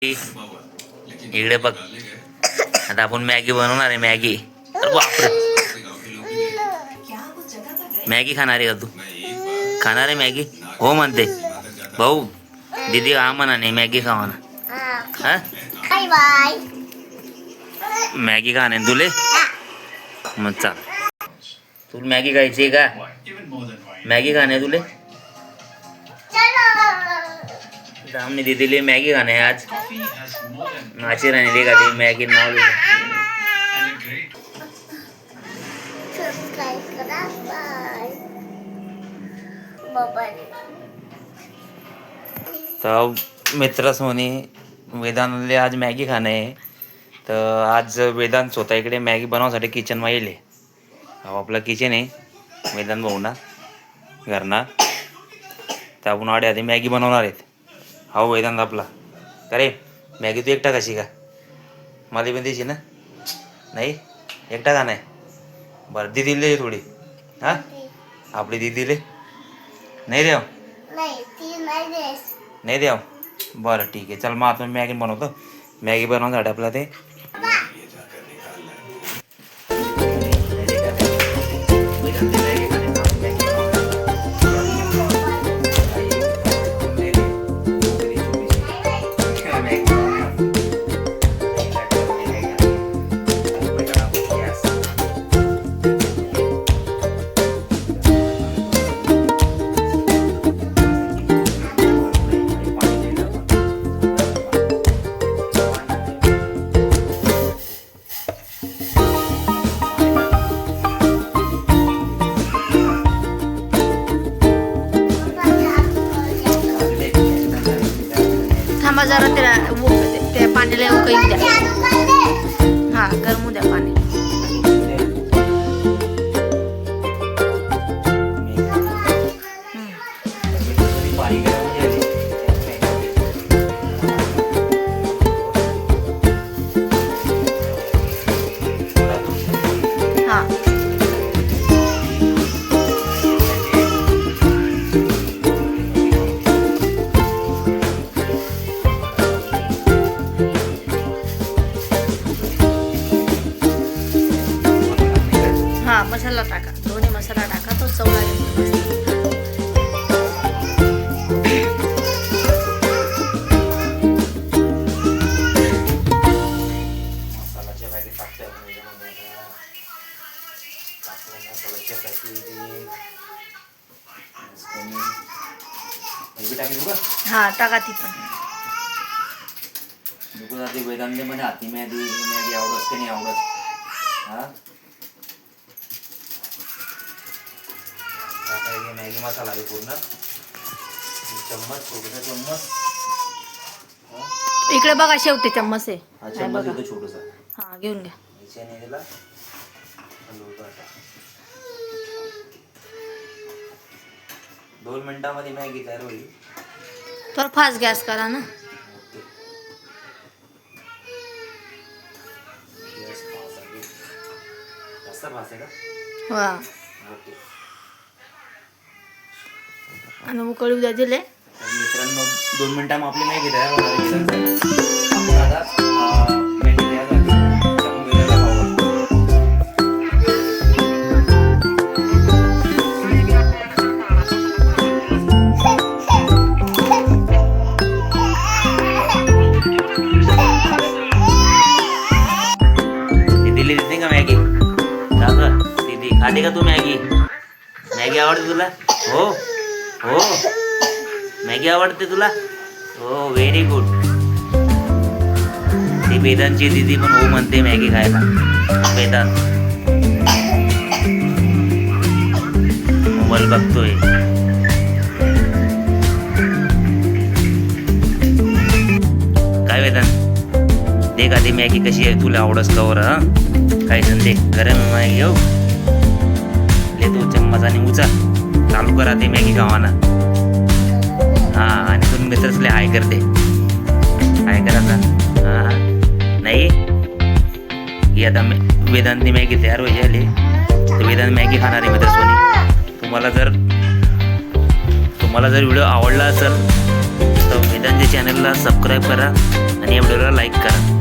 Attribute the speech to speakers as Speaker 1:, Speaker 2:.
Speaker 1: इकडे बघ, आता आपण मॅगी बनवणार आहे. मॅगी, अरे बापरे, मॅगी खाणार आहे का तू? खाणार आहे मॅगी? हो म्हणते भाऊ. दीदी हा म्हणा नाही मॅगी खावा ना. हा, मॅगी खाणे तुले? मग चाल, तुला मॅगी खायची का? मॅगी खाणे तुले? हमने दीदी मैगी खाने आज नाचे रहने देगा दी मैगी नाव तो मित्र सोनी वेदांतले आज मॅगी खाणे आहे. तर आज वेदांत स्वतः इकडे मॅगी बनवण्यासाठी किचन येईल. आपलं किचन आहे वेदांत भाऊ ना घरना. तर आपण आधी मॅगी बनवणार आहेत. हो वेदांत आपला अरे मॅगी तू एकटा कशी का? मला पण द्यायची ना? नाही एकटा का नाही? बरं दीदीले थोडी. हां आपली दीदीले नाही द्याव? नाही द्याव? बरं ठीक आहे, चल मग आपण मॅगी बनवतो. मॅगी बनवण्यासाठी आपला ते
Speaker 2: जरा त्या पाण्याला उकळी द्या. हा गरमू द्या पाणी. मसाला टाका, दोन्ही मसाला टाका, तो चव लागेल. हा टाका ती पण.
Speaker 1: वेदांत मध्ये हाती मॅगी मॅगी आवडत की नाही आवडत? हा मॅगी मसाला आहे पूर्ण. चम्मच छोटा चम्मच
Speaker 2: इकडे बघा, शेवटी चम्मच आहे.
Speaker 1: हा चम्मच येतो छोटासा.
Speaker 2: हा घेऊन घ्या.
Speaker 1: याच्याने दिला 2 मिनिटांमध्ये मॅगी तयार होईल.
Speaker 2: तर फास्ट गॅस करा ना.
Speaker 1: जास्त फास्ट आहे का?
Speaker 2: वा,
Speaker 1: ओके.
Speaker 2: आणि उकळी द्या दिले.
Speaker 1: मित्रांनो 2 मिनिटांमध्ये आपली मॅगी तयार होणार आहे. मॅगी तयार झाली. दीदीला देते का मॅगी? दादा दीदी खाते का तू मॅगी? मॅगी आवडते तुला? हो हो, मॅगी आवडते तुला? हो व्हेरी गुड. ती वेदांतची दीदी पण हो म्हणते मॅगी खायला. वेदांत मोबाईल बघतोय. काय वेदांत दे का ती मॅगी कशी आहे तुला आवडस कवर? हा काय संदे गरम मॅगी हो ले तू चम्मच आणि उचा चालू करा ते मॅगी खावाना. हा आणि तुम्ही मित्रसले हाय करते. हाय करा ना. हा नाही ही आता वेदांतनी मॅगी तयार होई झाली. तर वेदांत मॅगी खाणार आहे मित्रसोनी. तुम्हाला जर व्हिडिओ आवडला असेल तर वेदांतच्या चॅनलला सबस्क्राईब करा आणि आणि या व्हिडिओला लाईक करा.